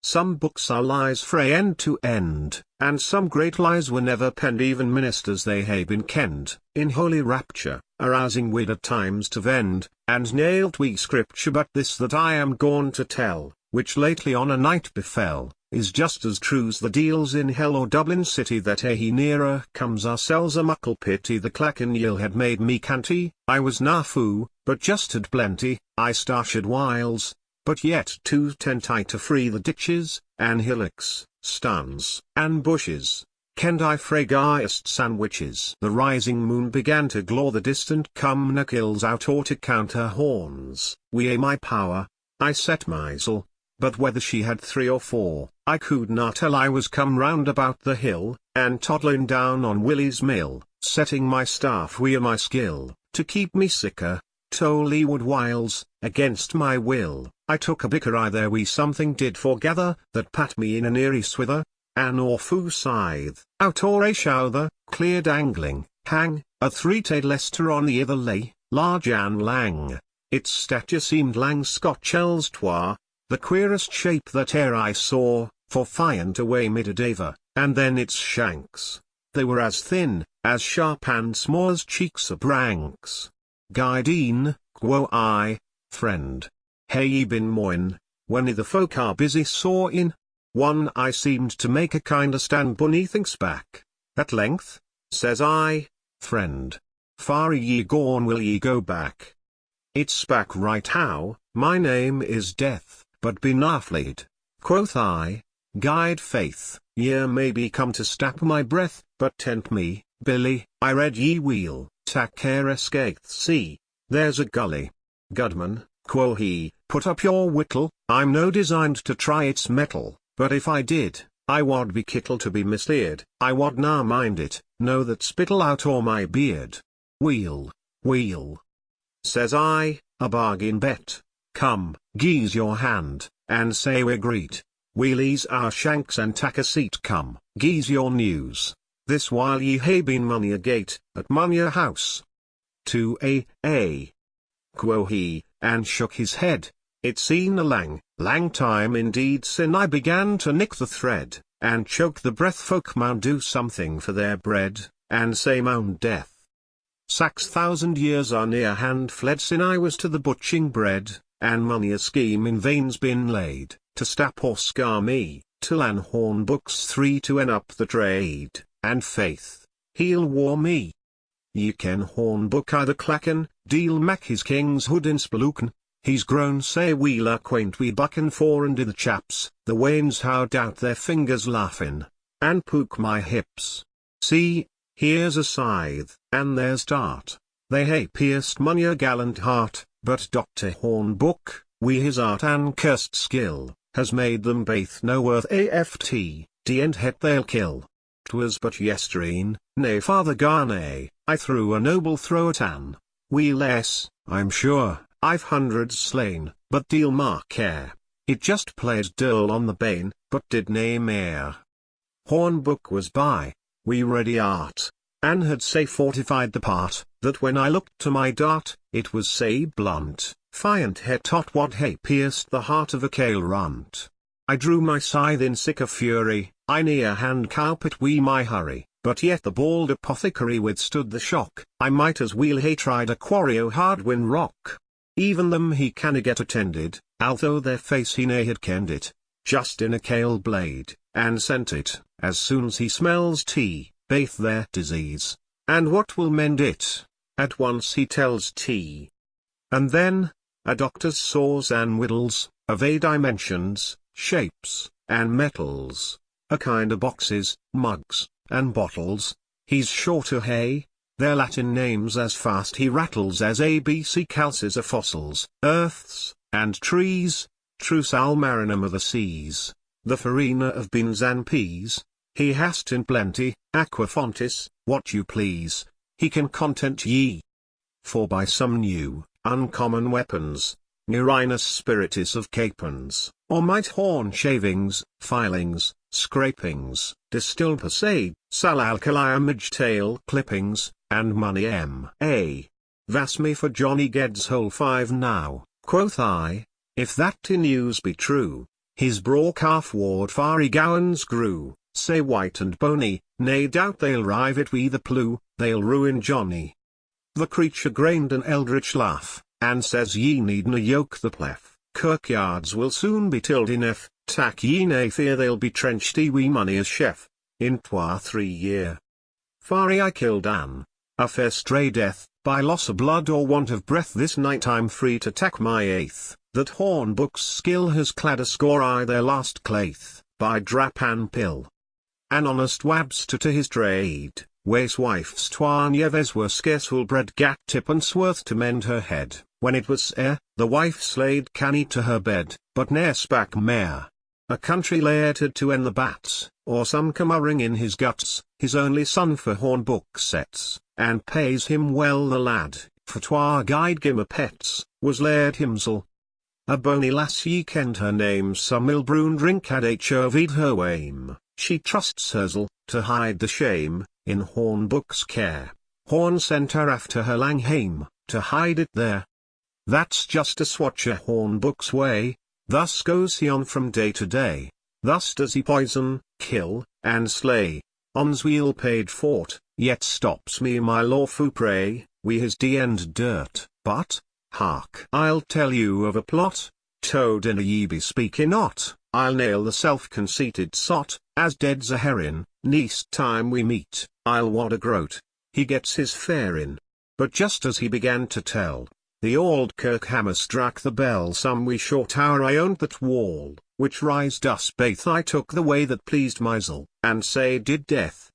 Some books are lies frae end to end, and some great lies were never penned, even ministers they hae been kenned, in holy rapture, arousing wid at times to vend, and nailed we scripture. But this that I am gone to tell, which lately on a night befell, is just as true's the deals in hell or Dublin city, that he nearer comes ourselves a muckle pity. The clackin' yill had made me canty, I was na foo, but just had plenty, I starched whiles, but yet too tenty to free the ditches, and hillocks, stuns, and bushes, kenned I frae guyest sandwiches. The rising moon began to glaw the distant Cumnock hills out, or to count her horns. Wi' my power, I set mysel, but whether she had 3 or 4, I could not tell. I was come round about the hill, and toddling down on Willie's mill, setting my staff wi' my skill, to keep me sicker, to leeward whiles, against my will. I took a bicker I there wi' something did foregather, that pat me in an eerie swither, an awfu' scythe, out or a shouther, clear dangling, hang, a 3-tailed Leicester on the ither lay, large and lang. Its stature seemed lang Scotch ells twa, the queerest shape that e'er I saw, for fiant away mid a daver, and then its shanks, they were as thin, as sharp and sma' as cheeks o' branks. Guideen, quo I, friend, hae ye been moin, when the folk are busy sawin'? One I seemed to make a kind o' stand beneath's back. At length, says I, friend, far ye gone, will ye go back? It spak right how, my name is Death, but be na fleed, quoth I, guide faith, ye may be come to stap my breath, but tempt me, Billy, I read ye weel, tak care escape see, there's a gully. Gudman, quo he, put up your whittle, I'm no designed to try its metal, but if I did, I wad be kittle to be mislead, I wad na mind it, no that spittle out o'er my beard. Weel, weel, says I, a bargain bet, come, gi'es your hand, and say we greet, we'll ease our shanks and tak a seat. Come, gi'es your news, this while ye hae been mony a gate, at mony a house. To a, quo he, and shook his head, it's seen a lang time indeed sin I began to nick the thread, and choke the breath. Folk maun do something for their bread, and say maun death. 6,000 years are near hand fled sin I was to the butching bred, and mony a scheme in vain's been laid, to stap or scar me, till an Hornbook's 3 to en up the trade, and faith, he'll war me. Ye ken Hornbook I the clackin, deal mak his king's hood in spelooken, he's grown sae weel acquaint wi' buckin for and i' the chaps, the wains how doubt their fingers laughin, and pook my hips. See, here's a scythe, and there's dart, they hae pierced mony a gallant heart, but Dr. Hornbook, wi' his art and cursed skill, has made them baith no worth aft, and het they'll kill. 'Twas but yestreen, nay farther gone, I threw a noble throw at an, wi' less, I'm sure, I've hundreds slain, but deal ma care, it just played dull on the bane, but did nae mair. Hornbook was by, wi' ready art, and had sae fortified the part, that when I looked to my dart, it was sae blunt, fiant het tot wad hae pierced the heart of a kale runt. I drew my scythe in sick a fury, I near hand cowpit wi' my hurry, but yet the bald apothecary withstood the shock. I might as weel hae tried a quarry o' hard-win rock. Even them he canna get attended, although their face he nae had kenned it, just in a kale blade, and sent it, as soon's he smells tea, baith their disease, and what will mend it? At once he tells tea. And then, a doctor's saws and whittles, of a dimensions, shapes, and metals, a kind of boxes, mugs, and bottles, he's sure to hae, their Latin names as fast he rattles as ABC calces o' fossils, earths, and trees, true sal marinum o' the seas, the farina of beans and peas, he hast in plenty, aqua fontis, what you please, he can content ye. For by some new, uncommon weapons, Urinus spiritus of capons, or might horn shavings, filings, scrapings, distill per se, sal alkali midge tail clippings, and money M.A. Vas me for Johnny Ged's whole 5 now, quoth I, if that news be true, His braw calf ward fiery gowans grew, say white and bony, nae doubt they'll rive it wi' the plew, they'll ruin Johnny. The creature grained an eldritch laugh, and says ye needna yoke the plef, kirkyards will soon be tilled enough, tak ye nae fear they'll be trenched wi' money as chef, in 3 year. Fari I killed Anne, a fair stray death, by loss of blood or want of breath this night I'm free to tak my eighth, that Hornbook's skill has clad a score I their last claith, by drap and pill. An honest wabster to his trade, ways wife's twa yeves were scarce full bread gat tippence worth to mend her head, when it was the wife slayed canny to her bed, but ne'er spak mare. A country laird to en the bats, or some cummerring in his guts, his only son for Hornbook sets, and pays him well the lad, for twa guide gim a pets, was Laird himsel. A bony lass ye kenned her name, some ill-brewn drink had HOV'd her wame, she trusts hersel, to hide the shame, in Hornbook's care. Horn sent her after her lang hame, to hide it there. That's just a swatcher Hornbook's way. Thus goes he on from day to day, thus does he poison, kill, and slay. On's wheel paid fort, yet stops me my lawful prey, wi' his d and dirt. But, hark, I'll tell you of a plot, toad in a ye be speaking not, I'll nail the self-conceited sot, as dead's a herrin, next time we meet, I'll wad a groat, he gets his fare in. But just as he began to tell, the old kirk hammer struck the bell some wee short hour I owned that wall, which rised us baith I took the way that pleased mysel, and say did death,